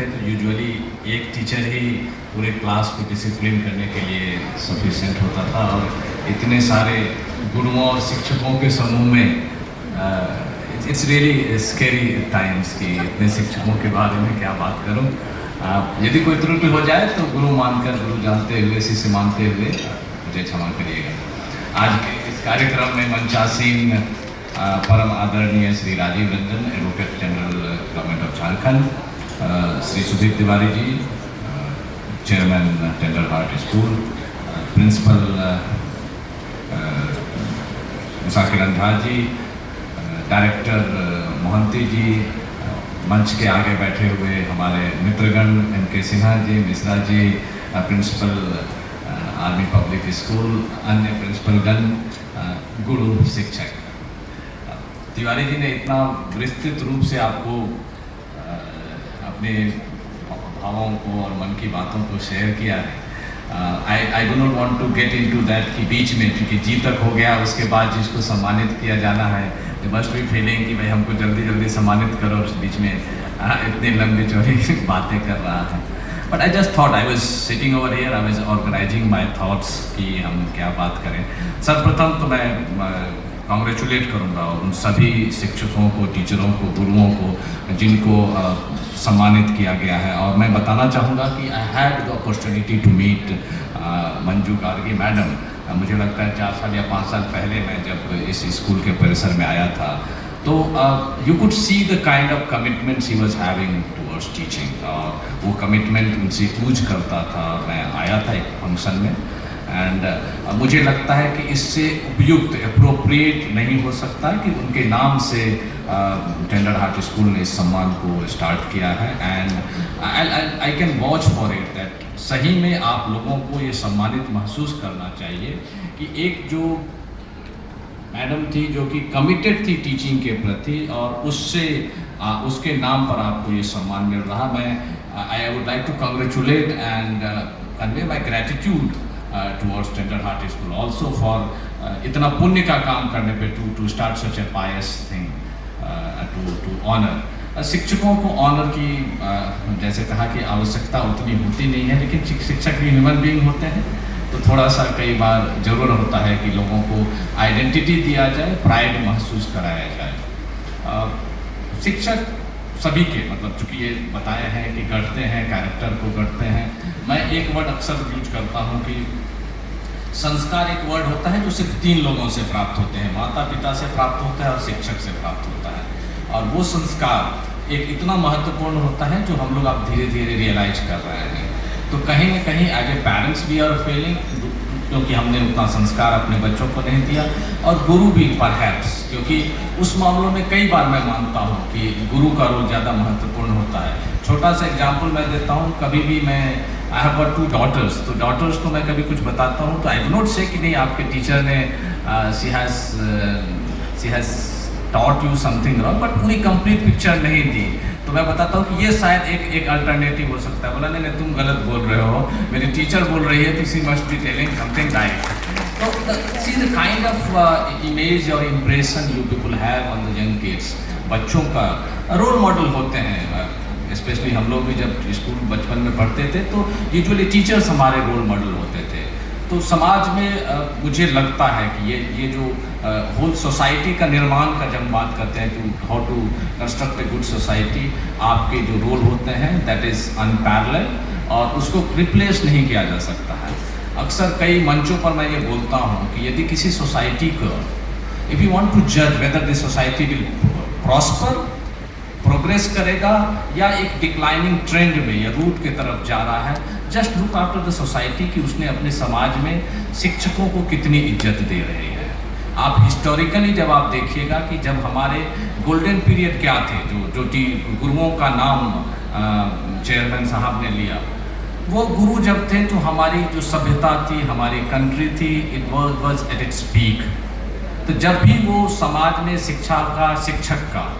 थे तो यूजुअली एक टीचर ही पूरे क्लास को डिसिप्लिन करने के लिए सफिशिएंट होता था, और इतने सारे गुरुओं और शिक्षकों के समूह में इट्स रियली स्कैरी टाइम्स कि इतने शिक्षकों के बारे में क्या बात करूं। यदि कोई त्रुटि हो जाए तो गुरु मानकर, गुरु जानते हुए, शिष्य मानते हुए मुझे क्षमा करिएगा। आज के इस कार्यक्रम में मंचासीन परम आदरणीय Shri Rajiv Ranjan, advocate general government of Jharkhand, Shri Sudhir Tiwari ji, chairman tender heart school, principal Musakir Andhar ji, director Mohanty जी, मंच के आगे बैठे हुए हमारे मित्रगण MK Sinha ji, Mishra ji, principal army public school, अन्य प्रिंसिपलगण, गुरु, शिक्षक। तिवारी जी ने इतना विस्तृत रूप से आपको अपने भावों को और मन की बातों को शेयर किया है। I do not want to get into that कि बीच में, क्योंकि जी तक हो गया, उसके बाद जिसको सम्मानित किया जाना है, द मस्ट बी फीलिंग कि भाई हमको जल्दी जल्दी सम्मानित करो, और उस बीच में इतनी लंबी चौड़ी बातें कर रहा है। But I just thought, I was sitting over here, I was organising my thoughts कि हम क्या बात करें। सर्वप्रथम तो मैं कॉन्ग्रेचुलेट करूँगा उन सभी शिक्षकों को, टीचरों को, गुरुओं को जिनको सम्मानित किया गया है। और मैं बताना चाहूँगा कि I had the opportunity to meet Manju Gargi madam. मुझे लगता है 4 साल या 5 साल पहले मैं जब इस स्कूल के परिसर में आया था, तो you could see the kind of commitment she was having towards teaching, और वो कमिटमेंट उनसे पूछ करता था। मैं आया था एक फंक्शन में, एंड मुझे लगता है कि इससे उपयुक्त, अप्रोप्रिएट नहीं हो सकता कि उनके नाम से टेंडर हार्ट स्कूल ने इस सम्मान को स्टार्ट किया है। And I can watch for it that सही में आप लोगों को ये सम्मानित महसूस करना चाहिए कि एक जो मैडम थी जो कि कमिटेड थी टीचिंग के प्रति, और उससे उसके नाम पर आपको ये सम्मान मिल रहा। मैं I would like to congratulate and convey my gratitude towards Tender Heart School also for इतना पुण्य का काम करने पे to start such a pious thing to honor। शिक्षकों को ऑनर की जैसे कहा कि आवश्यकता उतनी होती नहीं है, लेकिन शिक्षक भी ह्यूमन बीइंग होते हैं, तो थोड़ा सा कई बार ज़रूर होता है कि लोगों को आइडेंटिटी दिया जाए, प्राइड महसूस कराया जाए। शिक्षक सभी के, मतलब चूँकि ये बताया है कि गढ़ते हैं, कैरेक्टर को गढ़ते हैं। मैं एक वर्ड अक्सर यूज करता हूँ कि संस्कार एक वर्ड होता है जो सिर्फ 3 लोगों से प्राप्त होते हैं, माता पिता से प्राप्त होता है और शिक्षक से प्राप्त होता है। और वो संस्कार एक इतना महत्वपूर्ण होता है जो हम लोग अब धीरे धीरे रियलाइज कर रहे हैं। तो कहीं ना कहीं as a parents we are failing, क्योंकि हमने उतना संस्कार अपने बच्चों को नहीं दिया, और गुरु भी परहैप्स, क्योंकि उस मामलों में कई बार मैं मानता हूँ कि गुरु का रोल ज़्यादा महत्वपूर्ण होता है। छोटा सा एग्जाम्पल मैं देता हूँ। कभी भी मैं आई हैव गॉट 2 daughters, तो डॉटर्स को मैं कभी कुछ बताता हूँ तो आई डू नॉट से कि नहीं आपके टीचर ने she has taught you something wrong, but पूरी कंप्लीट पिक्चर नहीं दी। तो मैं बताता हूँ कि ये शायद एक अल्टरनेटिव हो सकता है। बोला नहीं तुम गलत बोल रहे हो, मेरी टीचर बोल रही है तो she must be telling something right. तो see the kind of image और impression you people have on the young kids. बच्चों का रोल मॉडल होते हैं, स्पेशली हम लोग भी जब स्कूल बचपन में पढ़ते थे तो यूजुअली टीचर्स हमारे रोल मॉडल होते थे। तो समाज में मुझे लगता है कि ये जो होल सोसाइटी का निर्माण का जब बात करते हैं कि how to construct a good society, आपके जो रोल होते हैं दैट इज़ अनपैरेलल, और उसको रिप्लेस नहीं किया जा सकता है। अक्सर कई मंचों पर मैं ये बोलता हूँ कि यदि किसी सोसाइटी को, इफ़ यू वांट टू जज whether this society will prosper, progress करेगा या एक डिक्लाइनिंग ट्रेंड में या रूट की तरफ जा रहा है, just look after the society कि उसने अपने समाज में शिक्षकों को कितनी इज्जत दे रही है। आप हिस्टोरिकली जब आप देखिएगा कि जब हमारे गोल्डन पीरियड क्या थे, जो गुरुओं का नाम चेयरमैन साहब ने लिया, वो गुरु जब थे तो हमारी जो सभ्यता थी, हमारी कंट्री थी, it was at its peak. तो जब भी वो समाज में शिक्षा का, शिक्षक का,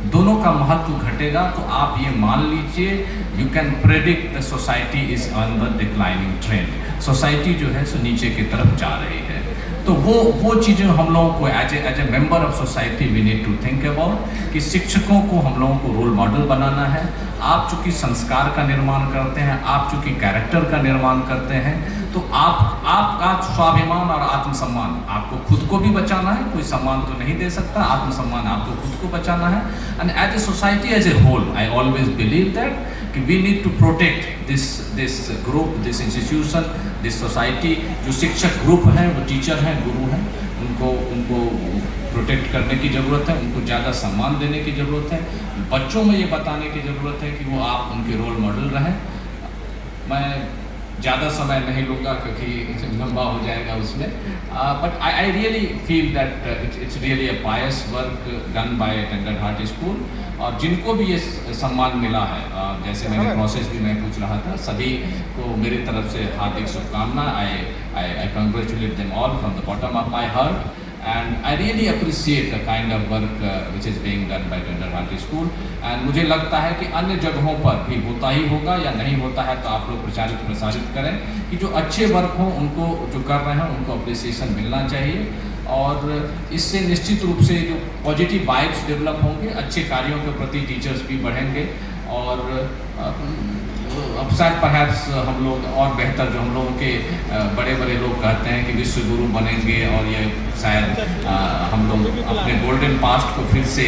दोनों का महत्व घटेगा तो आप ये मान लीजिए you can predict the society is on the declining trend. Society जो है सो नीचे की तरफ जा रही है। तो वो चीज़ें हम लोगों को as a member of society we need to think about कि शिक्षकों को हम लोगों को रोल मॉडल बनाना है। आप चूँकि संस्कार का निर्माण करते हैं, आप चूँकि कैरेक्टर का निर्माण करते हैं, तो आपका स्वाभिमान और आत्मसम्मान आपको खुद को भी बचाना है। कोई सम्मान तो नहीं दे सकता, आत्मसम्मान आपको खुद को बचाना है। And as a society as a whole I always believe that कि we need to protect this group, this institution, this society. जो शिक्षक ग्रुप हैं, वो टीचर हैं, गुरु हैं, उनको प्रोटेक्ट करने की ज़रूरत है, उनको ज़्यादा सम्मान देने की ज़रूरत है। बच्चों में ये बताने की ज़रूरत है कि वो आप उनके रोल मॉडल रहें। मैं ज़्यादा समय नहीं लूँगा क्योंकि लंबा हो जाएगा उसमें, but I really feel that it's really a pious work done by Tender heart School. और जिनको भी ये सम्मान मिला है, जैसे मैंने प्रोसेस भी मैं पूछ रहा था, सभी को मेरी तरफ से हार्दिक शुभकामना। आई congratulate them all from the bottom of my heart. And I really appreciate the kind of work which is being done by Tender Heart School. And मुझे लगता है कि अन्य जगहों पर भी होता ही होगा, या नहीं होता है तो आप लोग प्रसारित करें कि जो अच्छे वर्क हों उनको, जो कर रहे हैं उनको अप्रिसिएशन मिलना चाहिए। और इससे निश्चित रूप से जो पॉजिटिव वाइब्स डेवलप होंगे, अच्छे कार्यों के प्रति टीचर्स भी बढ़ेंगे। और अब शायद परहैप्स हम लोग और बेहतर, जो हम लोगों के बड़े बड़े लोग कहते हैं कि विश्व गुरु बनेंगे, और ये शायद हम लोग अपने गोल्डन पास्ट को फिर से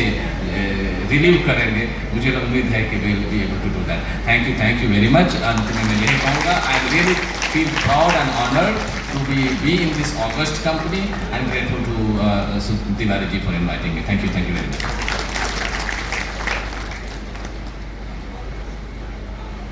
रिलीव करेंगे। मुझे उम्मीद है कि we will be able to do that. Thank you very much. अंत में मैं यही कहूँगा, I really feel proud and honoured to be in this August company, and grateful to Tiwari ji for inviting me. Thank you very much.